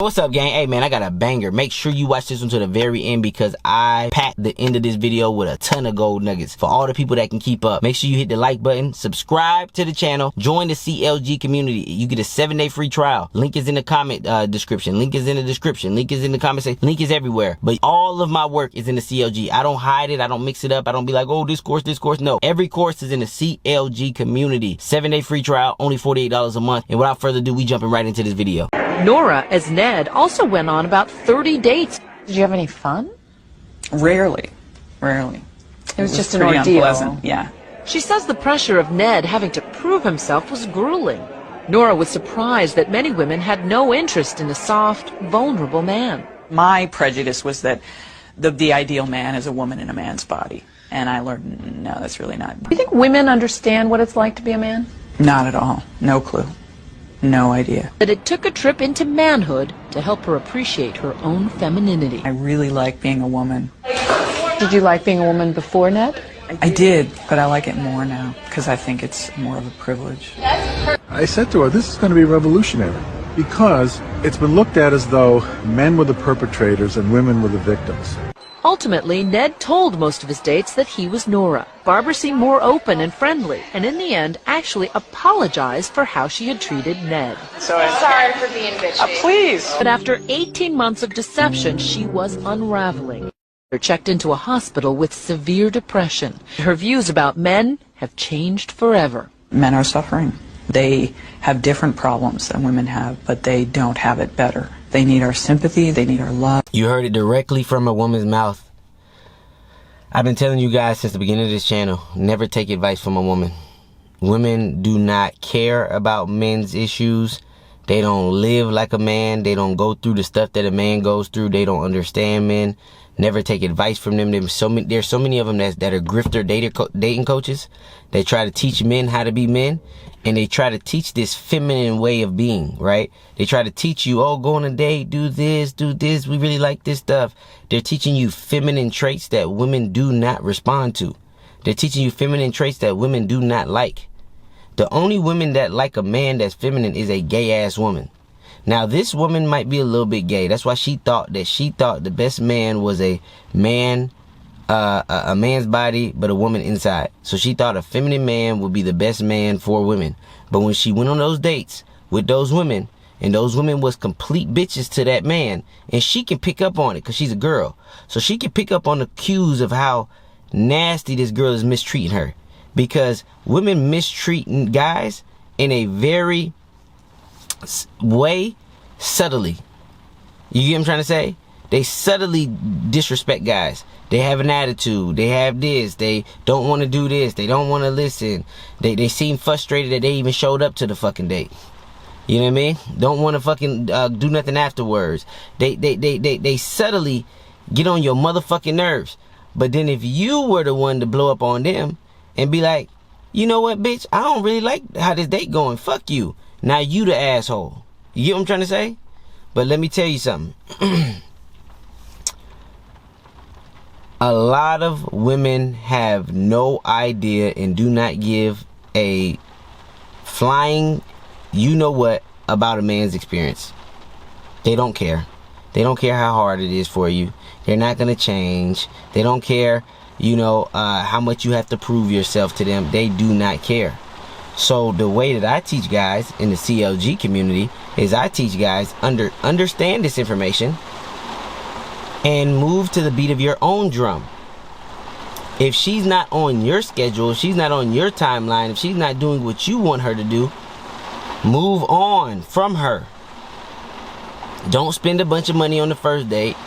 what's up, gang? Hey, man, I got a banger. Make sure you watch this one to the very end because I packed the end of this video with a ton of gold nuggets. For all the people that can keep up, make sure you hit the like button, subscribe to the channel, join the CLG community. You get a 7-day free trial. Link is in the comment description. Link is in the description. Link is in the comment section. Link is everywhere. But all of my work is in the CLG. I don't hide it. I don't mix it up. I don't be like, oh, this course. No, every course is in the CLG community. 7-day free trial, only $48 a month. And without further ado, we jumping right into this video. Nora, as Ned, also went on about 30 dates. Did you have any fun? Rarely. It was just an pretty ordeal. Unpleasant. Yeah. She says the pressure of Ned having to prove himself was grueling. Nora was surprised that many women had no interest in a soft, vulnerable man. My prejudice was that the ideal man is a woman in a man's body. And I learned, no, that's really not. Do you think women understand what it's like to be a man? Not at all. No clue. No idea. That it took a trip into manhood to help her appreciate her own femininity. I really like being a woman. Did you like being a woman before, Ned? I did, but I like it more now because I think it's more of a privilege. I said to her, this is going to be revolutionary because it's been looked at as though men were the perpetrators and women were the victims. Ultimately, Ned told most of his dates that he was Nora. Barbara seemed more open and friendly, and in the end actually apologized for how she had treated Ned. Sorry for being bitchy. Please. But after 18 months of deception, she was unraveling. Her checked into a hospital with severe depression. Her views about men have changed forever. Men are suffering. They have different problems than women have, but they don't have it better. They need our sympathy. They need our love. You heard it directly from a woman's mouth. I've been telling you guys since the beginning of this channel, never take advice from a woman. Women do not care about men's issues. They don't live like a man. They don't go through the stuff that a man goes through. They don't understand men. Never take advice from them. There's so many of them that are grifter dating coaches. They try to teach men how to be men. And they try to teach this feminine way of being, right? They try to teach you, oh, go on a date, do this. We really like this stuff. They're teaching you feminine traits that women do not respond to. They're teaching you feminine traits that women do not like. The only women that like a man that's feminine is a gay-ass woman. Now, this woman might be a little bit gay. That's why she thought the best man was a man, a man's body, but a woman inside. So she thought a feminine man would be the best man for women. But when she went on those dates with those women, and those women was complete bitches to that man, and she can pick up on it because she's a girl. So she can pick up on the cues of how nasty this girl is mistreating her. Because women mistreat guys in a very way, subtly. You get what I'm trying to say? They subtly disrespect guys. They have an attitude. They have this. They don't want to do this. They don't want to listen. They seem frustrated that they even showed up to the fucking date. You know what I mean? Don't want to fucking do nothing afterwards. They subtly get on your motherfucking nerves. But then if you were the one to blow up on them and be like, you know what, bitch? I don't really like how this date going. Fuck you. Now you the asshole. You get what I'm trying to say? But let me tell you something. A lot of women have no idea and do not give a flying you know what about a man's experience. They don't care. They don't care how hard it is for you. They're not going to change. They don't care, how much you have to prove yourself to them. They do not care. So the way that I teach guys in the CLG community is I teach guys understand this information and move to the beat of your own drum. If she's not on your schedule, if she's not on your timeline, if she's not doing what you want her to do, move on from her. Don't spend a bunch of money on the first date.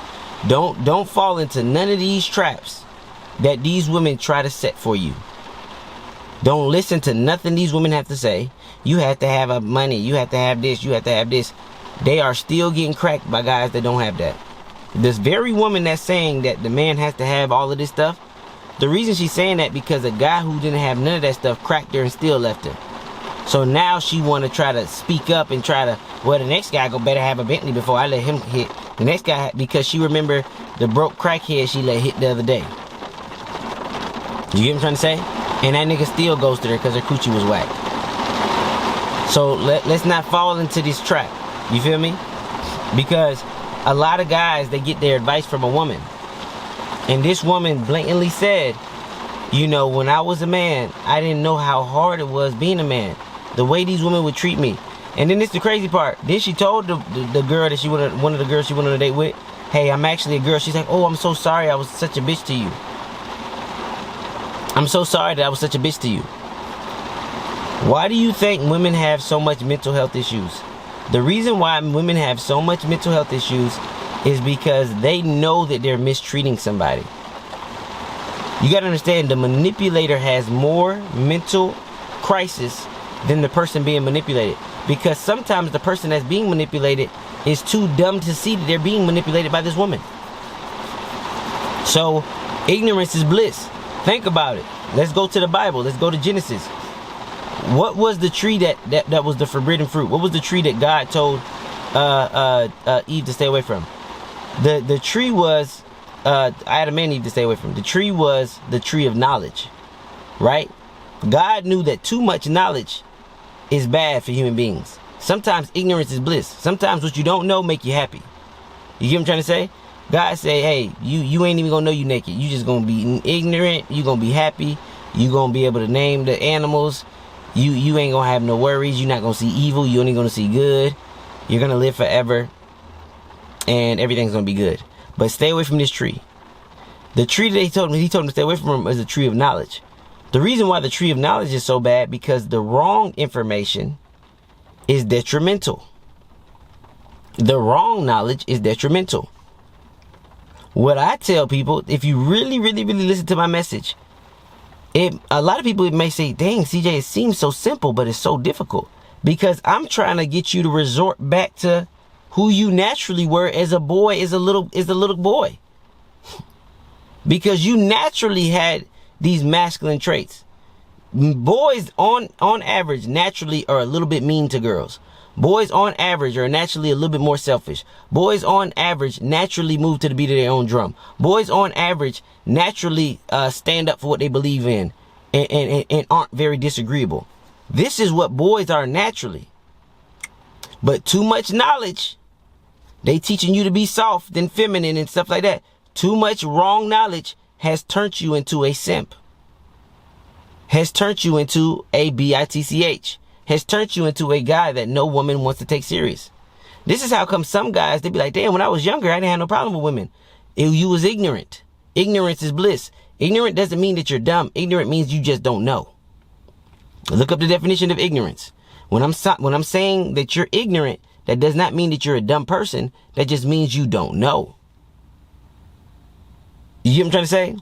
Don't fall into none of these traps that these women try to set for you. Don't listen to nothing these women have to say. You have to have money. You have to have this. You have to have this. They are still getting cracked by guys that don't have that. This very woman that's saying that the man has to have all of this stuff, the reason she's saying that because a guy who didn't have none of that stuff cracked her and still left her. So now she want to try to speak up and try to, well, the next guy better have a Bentley before I let him hit. The next guy, because she remember the broke crackhead she let hit the other day. You get what I'm trying to say? And that nigga still ghosted her because her coochie was whack. So let's not fall into this trap. You feel me? Because a lot of guys, they get their advice from a woman. And this woman blatantly said, you know, when I was a man, I didn't know how hard it was being a man. The way these women would treat me. And then this the crazy part. Then she told the girl that she wanted, one of the girls she went on a date with, hey, I'm actually a girl. She's like, oh, I'm so sorry I was such a bitch to you. I'm so sorry that I was such a bitch to you. Why do you think women have so much mental health issues? The reason why women have so much mental health issues is because they know that they're mistreating somebody. You gotta understand, the manipulator has more mental crisis than the person being manipulated. Because sometimes the person that's being manipulated is too dumb to see that they're being manipulated by this woman. So, ignorance is bliss. Think about it. Let's go to the Bible. Let's go to Genesis. What was the tree that was the forbidden fruit? What was the tree that God told Eve to stay away from? The tree was Adam and Eve to stay away from. The tree was the tree of knowledge, right? God knew that too much knowledge is bad for human beings. Sometimes ignorance is bliss. Sometimes what you don't know make you happy. You get what I'm trying to say? God say, hey, you ain't even gonna know you naked. You just gonna be ignorant. You gonna be happy. You gonna be able to name the animals. You ain't gonna have no worries. You're not gonna see evil. You only gonna see good. You're gonna live forever. And everything's gonna be good. But stay away from this tree. The tree that he told him to stay away from is the tree of knowledge. The reason why the tree of knowledge is so bad, because the wrong information is detrimental. The wrong knowledge is detrimental. What I tell people, if you really, really, really listen to my message, a lot of people may say, dang, CJ, it seems so simple, but it's so difficult. Because I'm trying to get you to resort back to who you naturally were as a boy, as a little boy. Because you naturally had these masculine traits. Boys on average naturally are a little bit mean to girls. Boys on average are naturally a little bit more selfish. Boys on average naturally move to the beat of their own drum. Boys on average naturally stand up for what they believe in and aren't very disagreeable. This is what boys are naturally. But too much knowledge, they teaching you to be soft and feminine and stuff like that. Too much wrong knowledge has turned you into a simp. Has turned you into a bitch. Has turned you into a guy that no woman wants to take serious. This is how come some guys, they be like, damn, when I was younger, I didn't have no problem with women. You was ignorant. Ignorance is bliss. Ignorant doesn't mean that you're dumb. Ignorant means you just don't know. Look up the definition of ignorance. When I'm saying that you're ignorant, that does not mean that you're a dumb person. That just means you don't know. You get what I'm trying to say?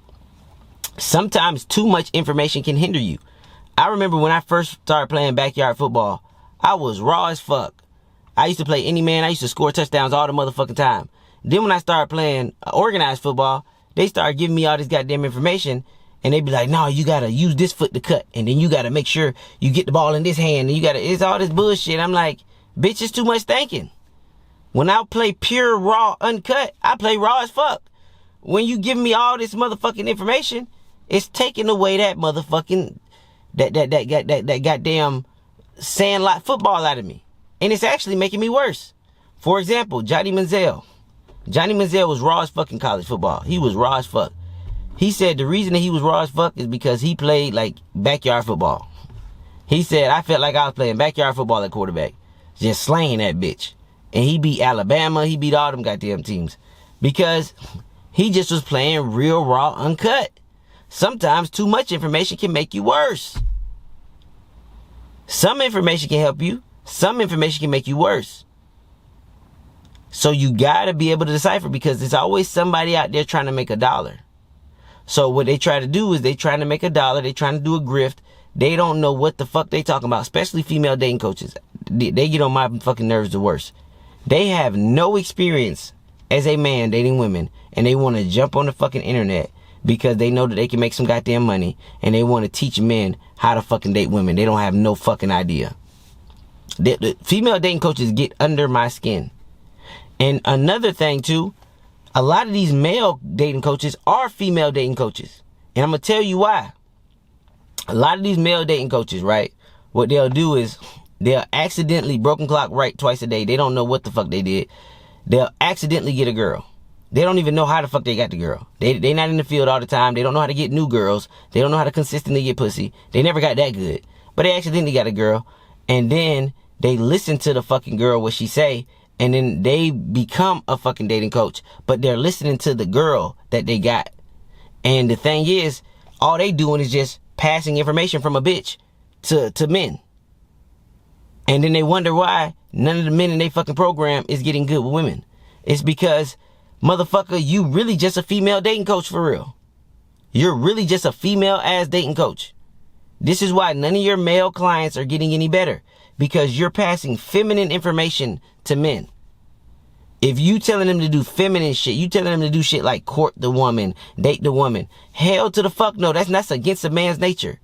Sometimes too much information can hinder you. I remember when I first started playing backyard football, I was raw as fuck. I used to play any man. I used to score touchdowns all the motherfucking time. Then when I started playing organized football, they started giving me all this goddamn information. And they be like, no, you got to use this foot to cut. And then you got to make sure you get the ball in this hand. And you got to, it's all this bullshit. I'm like, bitch, it's too much thinking. When I play pure, raw, uncut, I play raw as fuck. When you give me all this motherfucking information, it's taking away that motherfucking, that goddamn sandlot football out of me. And it's actually making me worse. For example, Johnny Manziel. Johnny Manziel was raw as fuck in college football. He was raw as fuck. He said the reason that he was raw as fuck is because he played like backyard football. He said, I felt like I was playing backyard football at quarterback. Just slaying that bitch. And he beat Alabama. He beat all them goddamn teams. Because he just was playing real raw uncut. Sometimes too much information can make you worse. Some information can help you. Some information can make you worse. So you gotta be able to decipher, because there's always somebody out there trying to make $1. So what they try to do is they trying to make $1. They trying to do a grift. They don't know what the fuck they talking about, especially female dating coaches. They get on my fucking nerves the worst. They have no experience as a man dating women, and they want to jump on the fucking internet because they know that they can make some goddamn money, and they want to teach men how to fucking date women. They don't have no fucking idea. The female dating coaches get under my skin. And another thing too, a lot of these male dating coaches are female dating coaches. And I'm going to tell you why. A lot of these male dating coaches, right, what they'll do is they'll accidentally broken clock right twice a day. They don't know what the fuck they did. they'll accidentally get a girl. They don't even know how the fuck they got the girl. They not in the field all the time. They don't know how to get new girls. They don't know how to consistently get pussy. They never got that good. But they accidentally got a girl. And then they listen to the fucking girl, what she say. And then they become a fucking dating coach. But they're listening to the girl that they got. And the thing is, all they doing is just passing information from a bitch to men. And then they wonder why none of the men in their fucking program is getting good with women. It's because, motherfucker, you really just a female dating coach for real. You're really just a female ass dating coach. This is why none of your male clients are getting any better. Because you're passing feminine information to men. If you telling them to do feminine shit, you telling them to do shit like court the woman, date the woman. Hell to the fuck no, that's against a man's nature.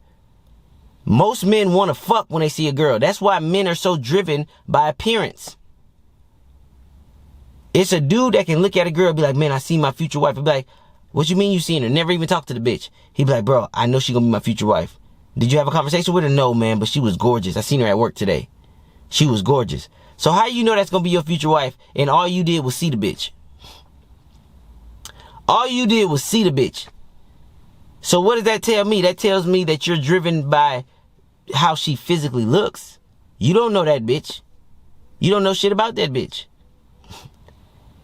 Most men want to fuck when they see a girl. That's why men are so driven by appearance. It's a dude that can look at a girl and be like, man, I see my future wife. He'll be like, what you mean you seen her? Never even talk to the bitch. He'd be like, bro, I know she gonna be my future wife. Did you have a conversation with her? No, man, but she was gorgeous. I seen her at work today. She was gorgeous. So how you know that's gonna be your future wife and all you did was see the bitch? All you did was see the bitch. So what does that tell me? That tells me that you're driven by how she physically looks. You don't know that bitch. You don't know shit about that bitch.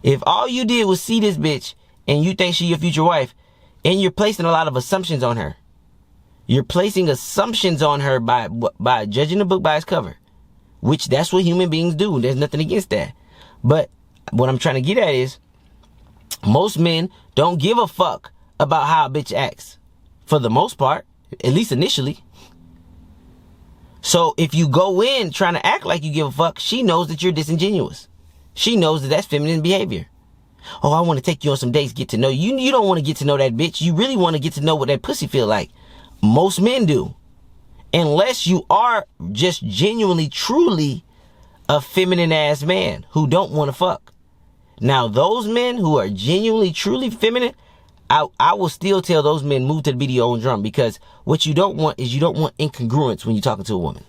If all you did was see this bitch and you think she your future wife, and you're placing a lot of assumptions on her. You're placing assumptions on her by judging the book by its cover. Which that's what human beings do. There's nothing against that. But what I'm trying to get at is, most men don't give a fuck about how a bitch acts. For the most part. At least initially. So if you go in trying to act like you give a fuck, she knows that you're disingenuous. She knows that that's feminine behavior. Oh, I want to take you on some dates, get to know you. You don't want to get to know that bitch. You really want to get to know what that pussy feel like. Most men do. Unless you are just genuinely, truly a feminine ass man who don't want to fuck. Now, those men who are genuinely, truly feminine, I will still tell those men move to the beat of your own drum, because what you don't want is you don't want incongruence when you're talking to a woman.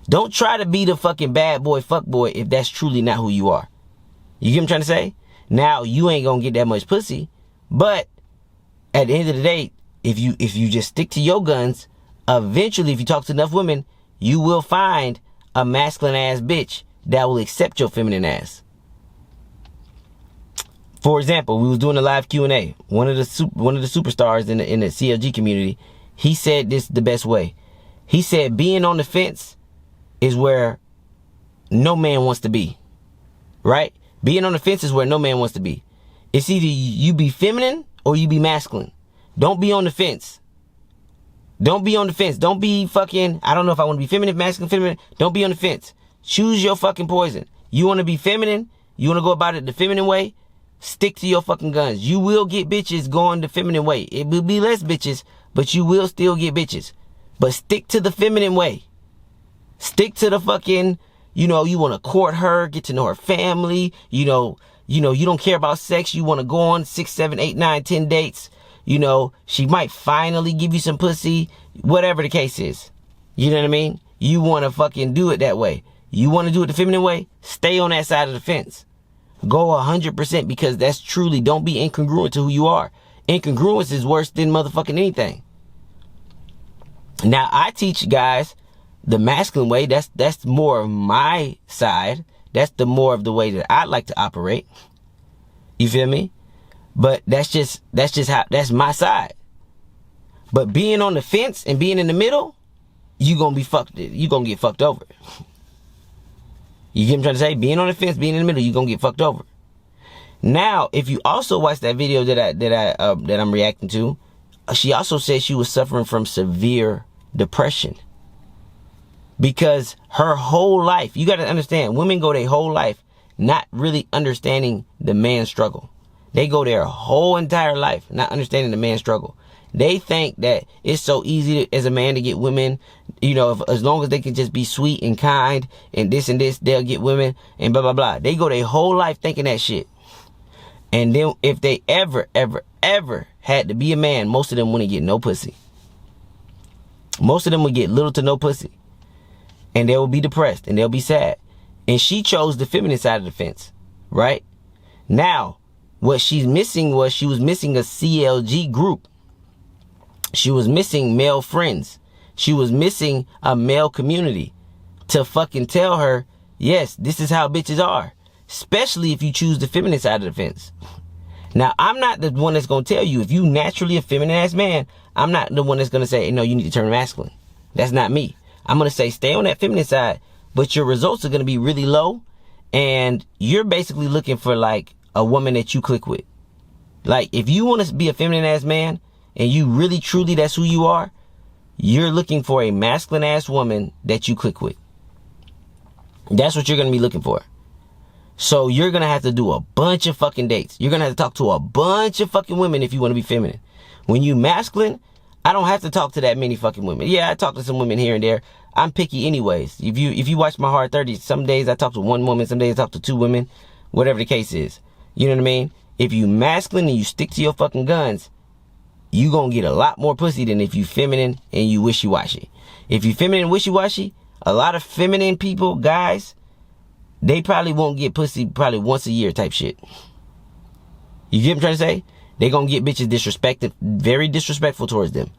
Don't try to be the fucking bad boy, fuck boy if that's truly not who you are. You get what I'm trying to say? Now, you ain't gonna get that much pussy, but at the end of the day, if you just stick to your guns, eventually, if you talk to enough women, you will find a masculine ass bitch that will accept your feminine ass. For example, we was doing a live Q&A. One of the superstars in the CLG community, he said this the best way. He said being on the fence is where no man wants to be. Right? Being on the fence is where no man wants to be. It's either you be feminine or you be masculine. Don't be on the fence. Don't be on the fence. Don't be fucking, I don't know if I want to be feminine, masculine, feminine. Don't be on the fence. Choose your fucking poison. You want to be feminine? You want to go about it the feminine way? Stick to your fucking guns. You will get bitches going the feminine way. It will be less bitches, but you will still get bitches. But stick to the feminine way. Stick to the fucking, you want to court her, get to know her family. You don't care about sex. You want to go on 6, 7, 8, 9, 10 dates. She might finally give you some pussy, whatever the case is. You know what I mean? You want to fucking do it that way. You want to do it the feminine way? Stay on that side of the fence. Go 100%, because that's truly, don't be incongruent to who you are. Incongruence is worse than motherfucking anything. Now, I teach guys the masculine way. That's more of my side. That's the more of the way that I like to operate. You feel me? But that's my side. But being on the fence and being in the middle, you gonna get fucked over. You get what I'm trying to say? Being on the fence, being in the middle, you gonna get fucked over. Now, if you also watch that video that I'm reacting to, she also said she was suffering from severe depression. Because her whole life, you gotta understand, women go their whole life not really understanding the man's struggle. They go their whole entire life not understanding the man's struggle. They think that it's so easy as a man to get women, as long as they can just be sweet and kind and this, they'll get women and blah, blah, blah. They go their whole life thinking that shit. And then if they ever had to be a man, most of them wouldn't get no pussy. Most of them would get little to no pussy. And they will be depressed and they'll be sad. And she chose the feminine side of the fence. right? Now, what she's missing was she was missing a CLG group. She was missing male friends. She was missing a male community to fucking tell her, yes, this is how bitches are. Especially if you choose the feminine side of the fence. Now, I'm not the one that's going to tell you, if you naturally a feminine ass man, I'm not the one that's going to say, hey, no, you need to turn masculine. That's not me. I'm going to say, stay on that feminine side, but your results are going to be really low. And you're basically looking for like a woman that you click with. Like, if you want to be a feminine ass man and you really truly that's who you are, you're looking for a masculine ass woman that you click with. That's what you're going to be looking for. So you're going to have to do a bunch of fucking dates. You're going to have to talk to a bunch of fucking women if you want to be feminine. When you masculine, I don't have to talk to that many fucking women. Yeah, I talk to some women here and there. I'm picky anyways. If you watch my Hard 30s, some days I talk to one woman, some days I talk to two women, whatever the case is. You know what I mean? If you masculine and you stick to your fucking guns, you gonna get a lot more pussy than if you feminine and you wishy-washy. If you feminine and wishy-washy, a lot of feminine people, guys, they probably won't get pussy probably once a year type shit. You get what I'm trying to say? They gonna get bitches disrespected, very disrespectful towards them.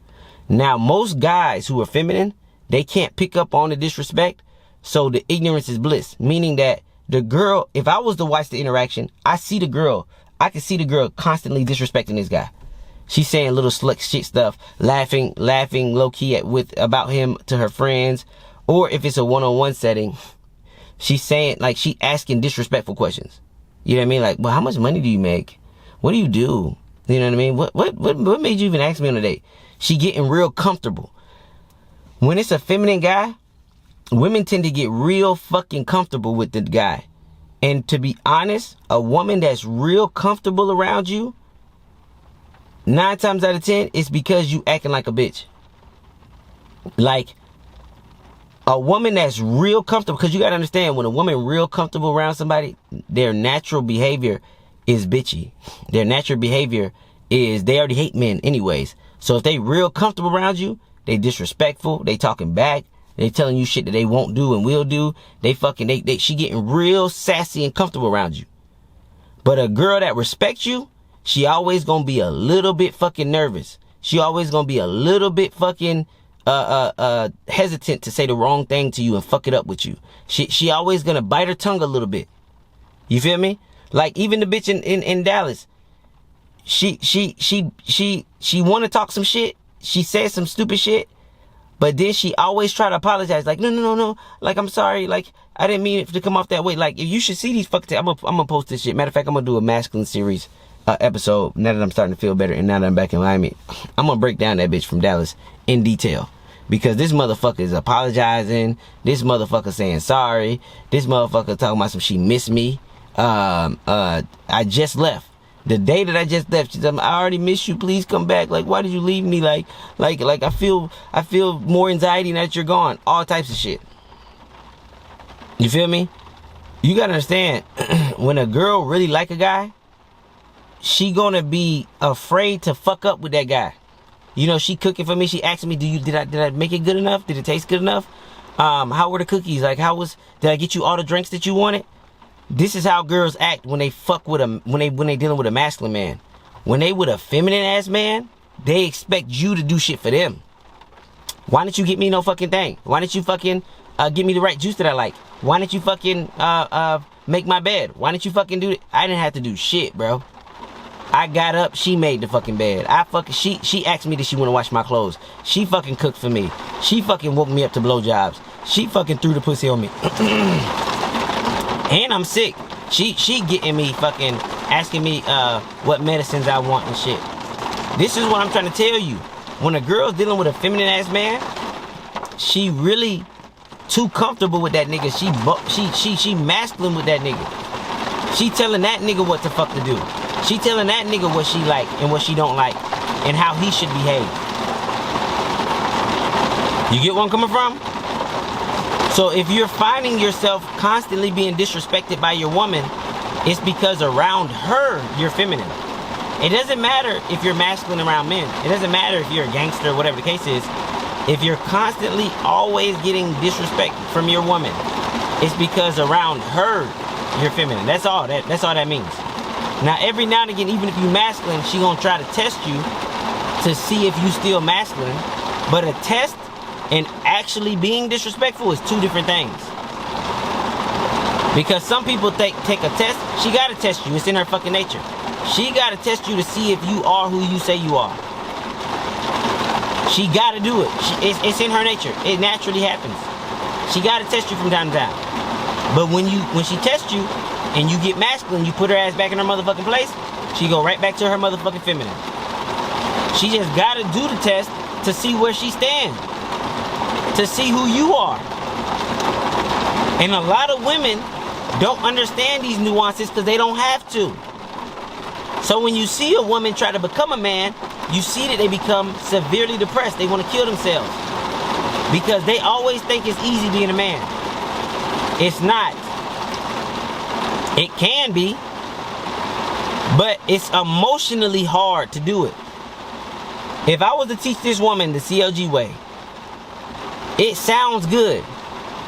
Now, most guys who are feminine, they can't pick up on the disrespect, so the ignorance is bliss. Meaning that the girl, if I was to watch the interaction, I can see the girl constantly disrespecting this guy. She's saying little slick shit stuff, laughing low-key about him to her friends. Or if it's a one-on-one setting, she's saying, like, she asking disrespectful questions. You know what I mean? Like, well, how much money do you make? What do you do? You know what I mean? What made you even ask me on a date? She getting real comfortable. When it's a feminine guy, women tend to get real fucking comfortable with the guy. And to be honest, a woman that's real comfortable around you, 9 times out of 10, it's because you acting like a bitch. Like, a woman that's real comfortable, because you gotta understand, when a woman real comfortable around somebody, their natural behavior is bitchy. Their natural behavior is, they already hate men anyways. So if they real comfortable around you, they disrespectful, they talking back, they telling you shit that they won't do and will do, she getting real sassy and comfortable around you. But a girl that respects you, she always gonna be a little bit fucking nervous. She always gonna be a little bit fucking hesitant to say the wrong thing to you and fuck it up with you. She always gonna bite her tongue a little bit. You feel me? Like, even the bitch in Dallas, she want to talk some shit. She says some stupid shit, but then she always try to apologize. Like, no. Like, I'm sorry. Like, I didn't mean it to come off that way. Like, if you should see these fucking, I'm gonna post this shit. Matter of fact, I'm gonna do a masculine series episode now that I'm starting to feel better and now that I'm back in Miami. I'm gonna break down that bitch from Dallas in detail. Because this motherfucker is apologizing. This motherfucker saying sorry. This motherfucker talking about some she missed me. I just left. The day that I just left, she said, I already miss you. Please come back. Like, why did you leave me? Like I feel more anxiety now that you're gone. All types of shit. You feel me? You gotta understand, when a girl really like a guy, she gonna be afraid to fuck up with that guy. You know, she cooking for me. She asking me, did I make it good enough? Did it taste good enough? How were the cookies? Like, did I get you all the drinks that you wanted? This is how girls act when they fuck with when they dealing with a masculine man. When they with a feminine ass man, they expect you to do shit for them. Why didn't you get me no fucking thing? Why didn't you fucking give me the right juice that I like? Why didn't you fucking make my bed? Why didn't you fucking do it? I didn't have to do shit, bro. I got up, she made the fucking bed. She asked me, did she want to wash my clothes? She fucking cooked for me. She fucking woke me up to blowjobs. She fucking threw the pussy on me. And I'm sick. She getting me fucking asking me what medicines I want and shit. This is what I'm trying to tell you. When a girl's dealing with a feminine ass man, she really too comfortable with that nigga. She masculine with that nigga. She telling that nigga what the fuck to do. She telling that nigga what she like and what she don't like and how he should behave. You get where I'm coming from? So if you're finding yourself constantly being disrespected by your woman, it's because around her, you're feminine. It doesn't matter if you're masculine around men. It doesn't matter if you're a gangster or whatever the case is. If you're constantly always getting disrespect from your woman, it's because around her, you're feminine. That's all that means. Now, every now and again, even if you're masculine, she gonna try to test you to see if you still masculine. But a test and actually being disrespectful is two different things. Because some people take a test. She gotta test you. It's in her fucking nature. She gotta test you to see if you are who you say you are. She gotta do it. It's in her nature. It naturally happens. She gotta test you from time to time. But when she tests you and you get masculine, you put her ass back in her motherfucking place, she go right back to her motherfucking feminine. She just gotta do the test to see where she stands. To see who you are. And a lot of women don't understand these nuances because they don't have to. So when you see a woman try to become a man, you see that they become severely depressed. They want to kill themselves. Because they always think it's easy being a man. It's not. It can be. But it's emotionally hard to do it. If I was to teach this woman the CLG way, it sounds good.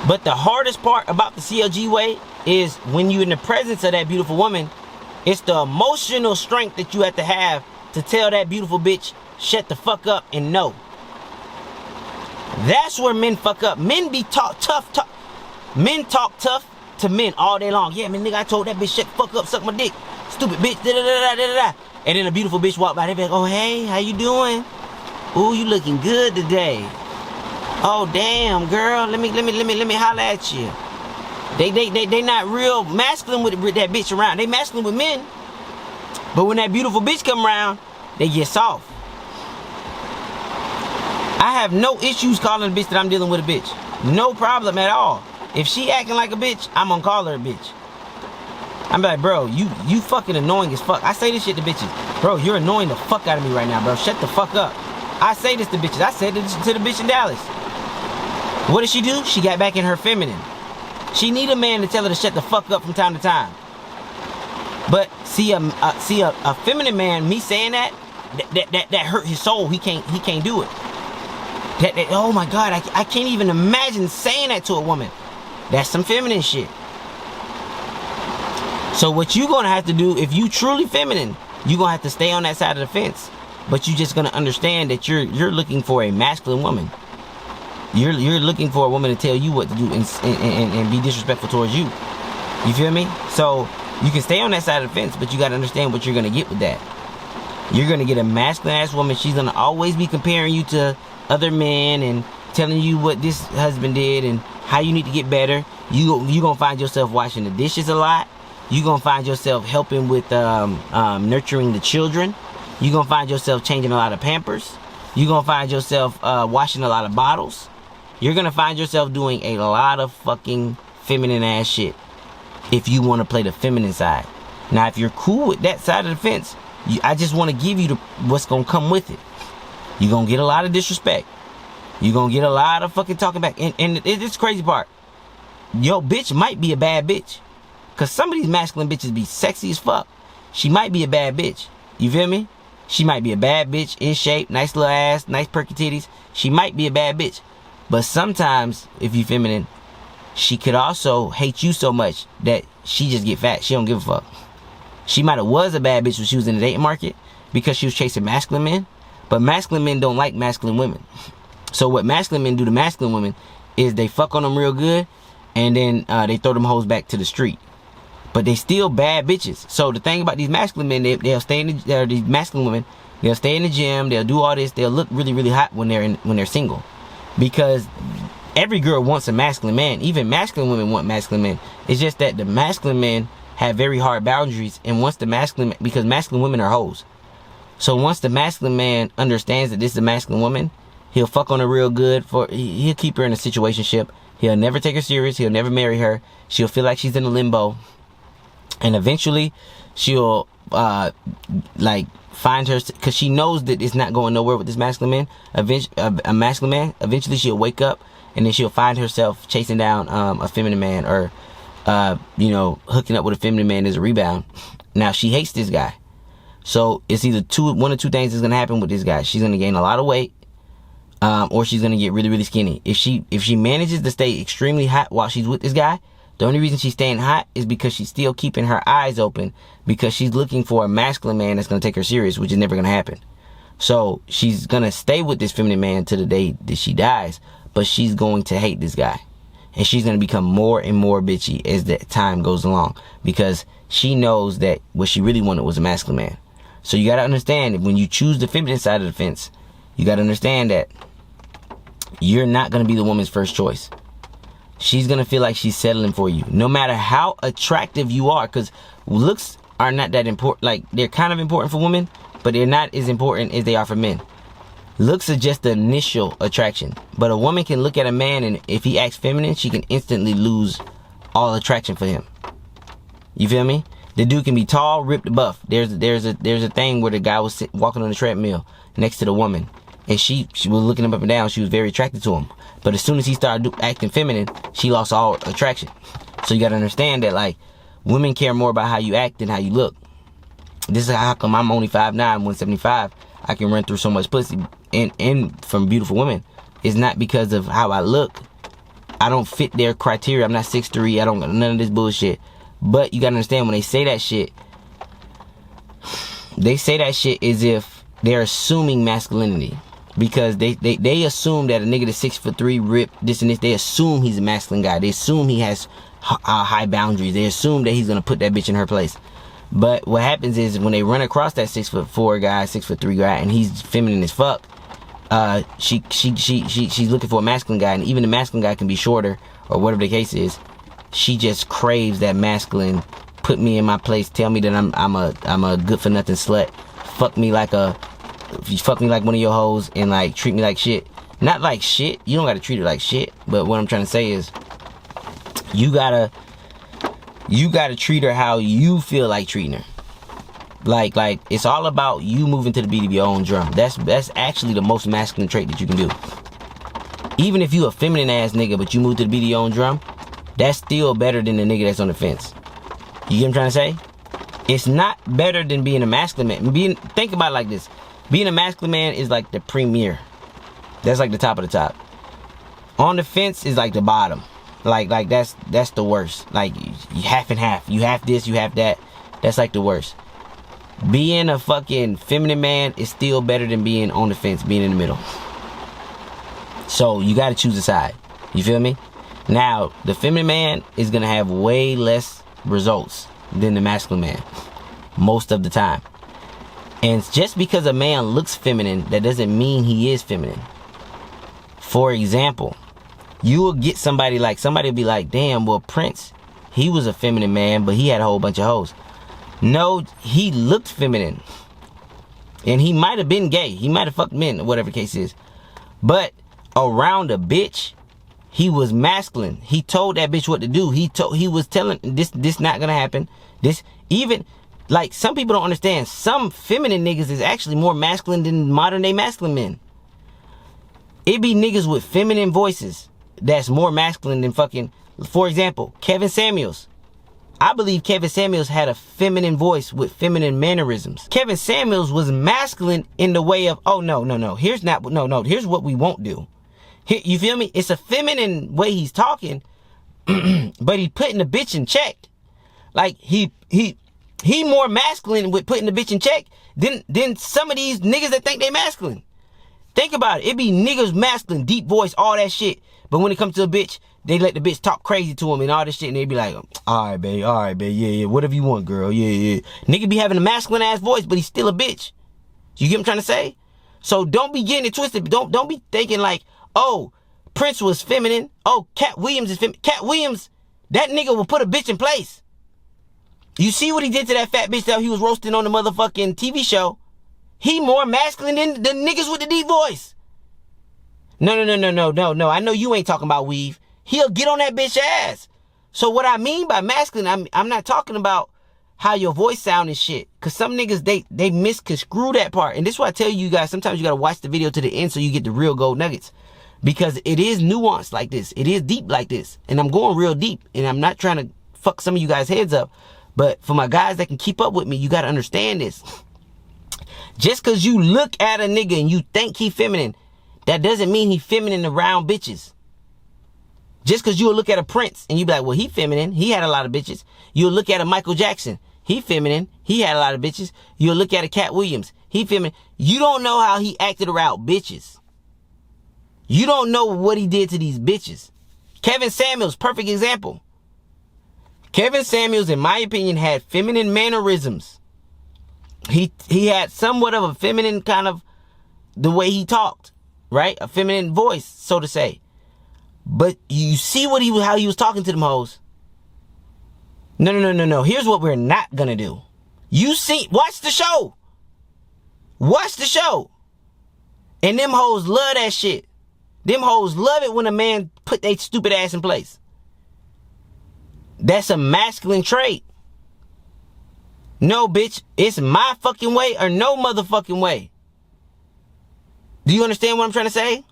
But the hardest part about the CLG way is when you're in the presence of that beautiful woman, it's the emotional strength that you have to tell that beautiful bitch, shut the fuck up and no. That's where men fuck up. Men be tough. Men talk tough to men all day long. Yeah, man, nigga, I told that bitch, shut the fuck up, suck my dick. Stupid bitch, da-da-da-da-da-da. And then a beautiful bitch walk by, they be like, oh, hey, how you doing? Ooh, you looking good today. Oh, damn, girl, let me holler at you. They not real masculine with that bitch around. They masculine with men. But when that beautiful bitch come around, they get soft. I have no issues calling a bitch that I'm dealing with a bitch. No problem at all. If she acting like a bitch, I'm gonna call her a bitch. I'm like, bro, you fucking annoying as fuck. I say this shit to bitches. Bro, you're annoying the fuck out of me right now, bro. Shut the fuck up. I say this to bitches. I said this to the bitch in Dallas. What did she do? She got back in her feminine. She need a man to tell her to shut the fuck up from time to time. But see a feminine man, me saying that hurt his soul. He can't do it. Oh my God, I can't even imagine saying that to a woman. That's some feminine shit. So what you gonna have to do, if you truly feminine, you gonna have to stay on that side of the fence. But you just gonna understand that you're looking for a masculine woman. You're looking for a woman to tell you what to do and be disrespectful towards you. You feel me? So you can stay on that side of the fence, but you gotta understand what you're gonna get with that. You're gonna get a masculine ass woman. She's gonna always be comparing you to other men and telling you what this husband did and how you need to get better. You gonna find yourself washing the dishes a lot. You gonna find yourself helping with nurturing the children. You gonna find yourself changing a lot of Pampers. You gonna find yourself washing a lot of bottles. You're gonna find yourself doing a lot of fucking feminine ass shit if you want to play the feminine side. Now, if you're cool with that side of the fence, I just want to give you what's gonna come with it. You're gonna get a lot of disrespect. You're gonna get a lot of fucking talking back. And it's crazy part. Yo, bitch might be a bad bitch. Cause some of these masculine bitches be sexy as fuck. She might be a bad bitch. You feel me? She might be a bad bitch, in shape, nice little ass, nice perky titties. She might be a bad bitch. But sometimes, if you feminine, she could also hate you so much that she just get fat. She don't give a fuck. She might have was a bad bitch when she was in the dating market because she was chasing masculine men. But masculine men don't like masculine women. So what masculine men do to masculine women is they fuck on them real good and then they throw them hoes back to the street. But they still bad bitches. So the thing about these masculine men, they'll stay in these masculine women, they'll stay in the gym, they'll do all this, they'll look really, really hot when they're single. Because every girl wants a masculine man. Even masculine women want masculine men. It's just that the masculine men have very hard boundaries, and because masculine women are hoes. So once the masculine man understands that this is a masculine woman, he'll fuck on her real good. He'll keep her in a situationship. He'll never take her serious. He'll never marry her. She'll feel like she's in a limbo. And eventually, she'll find her, because she knows that it's not going nowhere with this masculine man. A masculine man. Eventually, she'll wake up, and then she'll find herself chasing down a feminine man, or hooking up with a feminine man as a rebound. Now she hates this guy, so it's either one or two things is gonna happen with this guy. She's gonna gain a lot of weight, or she's gonna get really, really skinny. If she manages to stay extremely hot while she's with this guy, The only reason she's staying hot is because she's still keeping her eyes open, because she's looking for a masculine man that's going to take her serious, which is never going to happen. So she's going to stay with this feminine man to the day that she dies, but she's going to hate this guy. And she's going to become more and more bitchy as the time goes along, because she knows that what she really wanted was a masculine man. So you got to understand that when you choose the feminine side of the fence, you got to understand that you're not going to be the woman's first choice. She's going to feel like she's settling for you, no matter how attractive you are, because looks are not that important. Like, they're kind of important for women, but they're not as important as they are for men. Looks are just the initial attraction, but a woman can look at a man, and if he acts feminine, she can instantly lose all attraction for him. You feel me? The dude can be tall, ripped, buff. There's a thing where the guy was walking on the treadmill next to the woman, and she was looking him up and down. She was very attracted to him, but as soon as he started acting feminine, she lost all attraction. So you gotta understand that, like, women care more about how you act than how you look. This is how come I'm only 5'9", 175. I can run through so much pussy and from beautiful women. It's not because of how I look. I don't fit their criteria. I'm not 6'3". I don't got none of this bullshit. But you gotta understand, when they say that shit as if they're assuming masculinity. Because they assume that a nigga that's 6'3", ripped, this and this, they assume he's a masculine guy. They assume he has high boundaries. They assume that he's gonna put that bitch in her place. But what happens is, when they run across that 6'4" guy, 6'3" guy, and he's feminine as fuck, she's looking for a masculine guy, and even the masculine guy can be shorter or whatever the case is. She just craves that masculine. Put me in my place. Tell me that I'm a good for nothing slut. Fuck me like one of your hoes, and like treat me like shit. Not like shit. You don't gotta treat her like shit. But what I'm trying to say is, you gotta treat her how you feel like treating her. Like it's all about you moving to the beat of your own drum. That's actually the most masculine trait that you can do. Even if you a feminine ass nigga, but you move to the beat of your own drum, that's still better than the nigga that's on the fence. You get what I'm trying to say? It's not better than being a masculine man. Think about it like this. Being a masculine man is like the premier. That's like the top of the top. On the fence is like the bottom. Like that's the worst. Like, you half and half. You have this, you have that. That's like the worst. Being a fucking feminine man is still better than being on the fence, being in the middle. So you gotta choose a side. You feel me? Now, the feminine man is gonna have way less results than the masculine man, most of the time. And just because a man looks feminine, that doesn't mean he is feminine. For example, you will get somebody will be like, damn, well, Prince, he was a feminine man, but he had a whole bunch of hoes. No, he looked feminine. And he might have been gay. He might have fucked men, or whatever the case is. But around a bitch, he was masculine. He told that bitch what to do. He was telling this not gonna happen. Like, some people don't understand. Some feminine niggas is actually more masculine than modern day masculine men. It be niggas with feminine voices that's more masculine than fucking, for example, Kevin Samuels. I believe Kevin Samuels had a feminine voice with feminine mannerisms. Kevin Samuels was masculine in the way of, oh, no. Here's what we won't do. Here, you feel me? It's a feminine way he's talking, but he putting the bitch in check. Like, he more masculine with putting the bitch in check than some of these niggas that think they masculine. Think about it. It be niggas masculine, deep voice, all that shit. But when it comes to a bitch, they let the bitch talk crazy to him and all this shit, and they be like, all right, babe, yeah, whatever you want, girl, yeah. Nigga be having a masculine ass voice, but he's still a bitch. You get what I'm trying to say? So don't be getting it twisted. Don't be thinking like, oh, Prince was feminine. Oh, Cat Williams is feminine. Cat Williams, that nigga will put a bitch in place. You see what he did to that fat bitch that he was roasting on the motherfucking TV show? He more masculine than the niggas with the deep voice. No. I know you ain't talking about weave. He'll get on that bitch ass. So what I mean by masculine, I'm not talking about how your voice sound and shit. Cause some niggas, they misconstrue that part. And this is why I tell you guys, sometimes you gotta watch the video to the end so you get the real gold nuggets. Because it is nuanced like this. It is deep like this. And I'm going real deep. And I'm not trying to fuck some of you guys' heads up. But for my guys that can keep up with me, you gotta understand this. Just cause you look at a nigga and you think he feminine, that doesn't mean he feminine around bitches. Just because you'll look at a Prince and you be like, well, he feminine. He had a lot of bitches. You'll look at a Michael Jackson. He feminine. He had a lot of bitches. You'll look at a Cat Williams. He feminine. You don't know how he acted around bitches. You don't know what he did to these bitches. Kevin Samuels, perfect example. Kevin Samuels, in my opinion, had feminine mannerisms. He had somewhat of a feminine kind of the way he talked, right? A feminine voice, so to say. But you see how he was talking to them hoes. No. Here's what we're not gonna do. Watch the show. Watch the show. And them hoes love that shit. Them hoes love it when a man put their stupid ass in place. That's a masculine trait. No, bitch, it's my fucking way or no motherfucking way. Do you understand what I'm trying to say?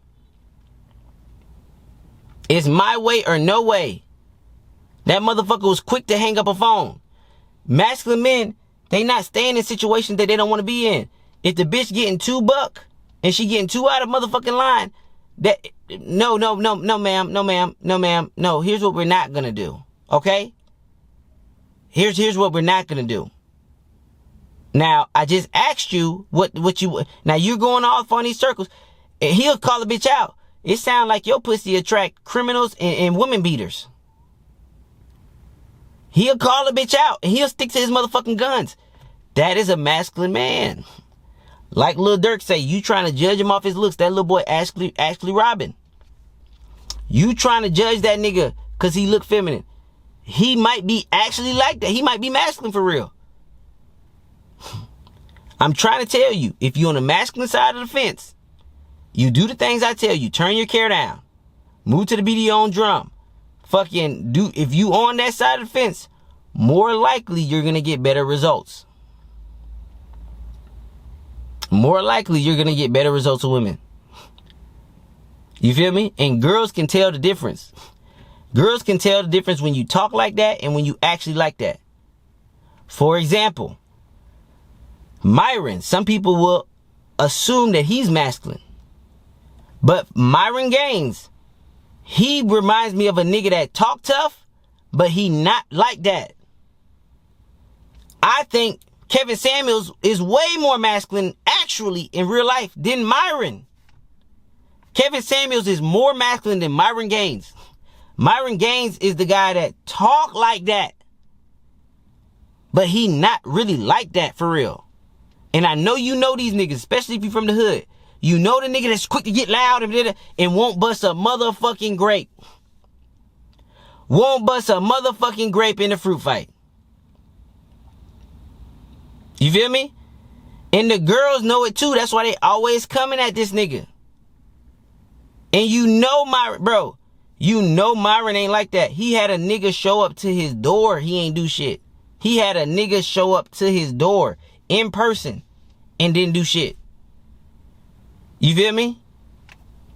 It's my way or no way. That motherfucker was quick to hang up a phone. Masculine men, they not staying in situations that they don't want to be in. If the bitch getting $2 and she getting 2 out of motherfucking line, no, ma'am. No, here's what we're not gonna do. Okay? Here's what we're not gonna do. Now, I just asked you now you're going off on these circles, and he'll call a bitch out. It sounds like your pussy attract criminals and women beaters. He'll call a bitch out and he'll stick to his motherfucking guns. That is a masculine man. Like Lil Durk say, you trying to judge him off his looks. That little boy Ashley Robin. You trying to judge that nigga because he look feminine. He might be actually like that. He might be masculine for real. I'm trying to tell you, if you're on the masculine side of the fence, you do the things I tell you. Turn your care down. Move to the beat of your own drum. If you on that side of the fence, more likely you're going to get better results. More likely you're going to get better results with women. You feel me? And girls can tell the difference. Girls can tell the difference when you talk like that and when you actually like that. For example, Myron. Some people will assume that he's masculine. But Myron Gaines, he reminds me of a nigga that talk tough, but he not like that. I think Kevin Samuels is way more masculine actually in real life than Myron. Kevin Samuels is more masculine than Myron Gaines. Myron Gaines is the guy that talk like that, but he not really like that for real. And I know you know these niggas, especially if you from the hood. You know the nigga that's quick to get loud and won't bust a motherfucking grape. Won't bust a motherfucking grape in a fruit fight. You feel me? And the girls know it too. That's why they always coming at this nigga. And you know Myron ain't like that. He had a nigga show up to his door. He ain't do shit. He had a nigga show up to his door in person and didn't do shit. You feel me?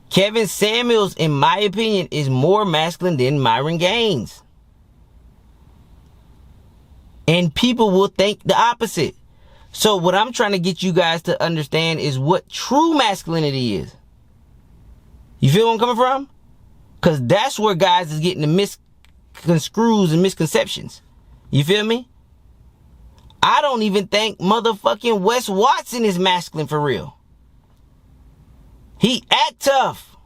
Kevin Samuels, in my opinion, is more masculine than Myron Gaines. And people will think the opposite. So what I'm trying to get you guys to understand is what true masculinity is. You feel where I'm coming from? Because that's where guys is getting the misconstrues and misconceptions. You feel me? I don't even think motherfucking Wes Watson is masculine for real. He act tough.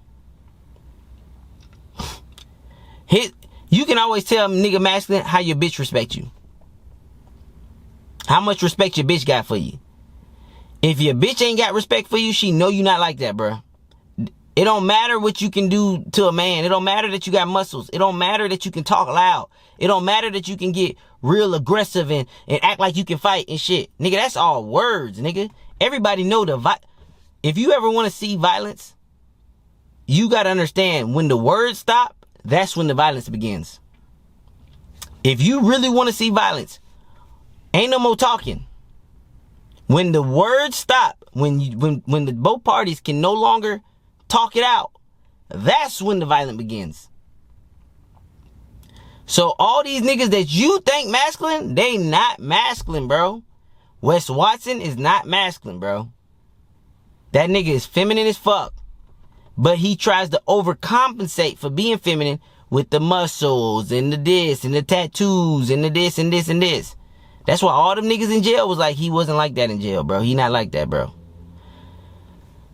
You can always tell nigga masculine how your bitch respect you. How much respect your bitch got for you. If your bitch ain't got respect for you, she know you not like that, bruh. It don't matter what you can do to a man. It don't matter that you got muscles. It don't matter that you can talk loud. It don't matter that you can get real aggressive and act like you can fight and shit. Nigga, that's all words, nigga. Everybody know if you ever want to see violence, you got to understand when the words stop, that's when the violence begins. If you really want to see violence, ain't no more talking. When the words stop, when the both parties can no longer talk it out, that's when the violence begins. So all these niggas that you think masculine, they not masculine, bro. Wes Watson is not masculine, bro. That nigga is feminine as fuck. But he tries to overcompensate for being feminine with the muscles and the this and the tattoos and the this and this and this. That's why all them niggas in jail was like, he wasn't like that in jail, bro. He not like that, bro.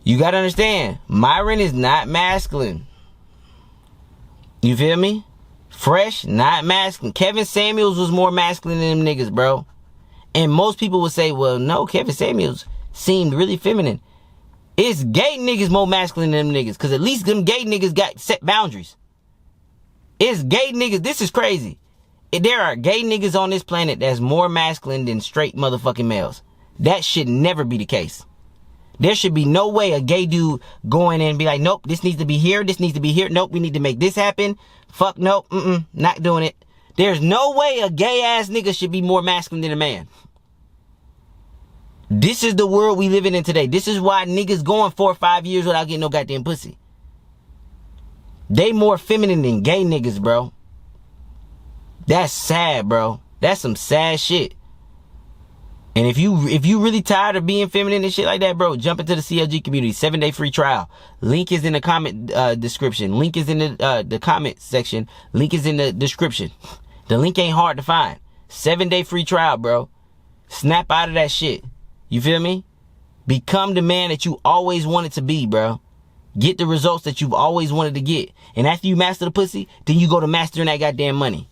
You gotta understand, Myron is not masculine. You feel me? Fresh, not masculine. Kevin Samuels was more masculine than them niggas, bro. And most people would say, well, no, Kevin Samuels seemed really feminine. It's gay niggas more masculine than them niggas, because at least them gay niggas got set boundaries. It's gay niggas. This is crazy. There are gay niggas on this planet that's more masculine than straight motherfucking males. That should never be the case. There should be no way a gay dude going in and be like, nope, this needs to be here. This needs to be here. Nope, we need to make this happen. Fuck, nope, not doing it. There's no way a gay ass nigga should be more masculine than a man. This is the world we living in today. This is why niggas going 4 or 5 years without getting no goddamn pussy. They more feminine than gay niggas, bro. That's sad, bro. That's some sad shit. And if you really tired of being feminine and shit like that, bro, jump into the CLG community. 7-day free trial. Link is in the comment description. Link is in the comment section. Link is in the description. The link ain't hard to find. 7-day free trial, bro. Snap out of that shit. You feel me? Become the man that you always wanted to be, bro. Get the results that you've always wanted to get. And after you master the pussy, then you go to mastering that goddamn money.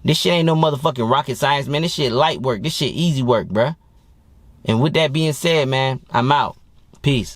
This shit ain't no motherfucking rocket science, man. This shit light work. This shit easy work, bruh. And with that being said, man, I'm out. Peace.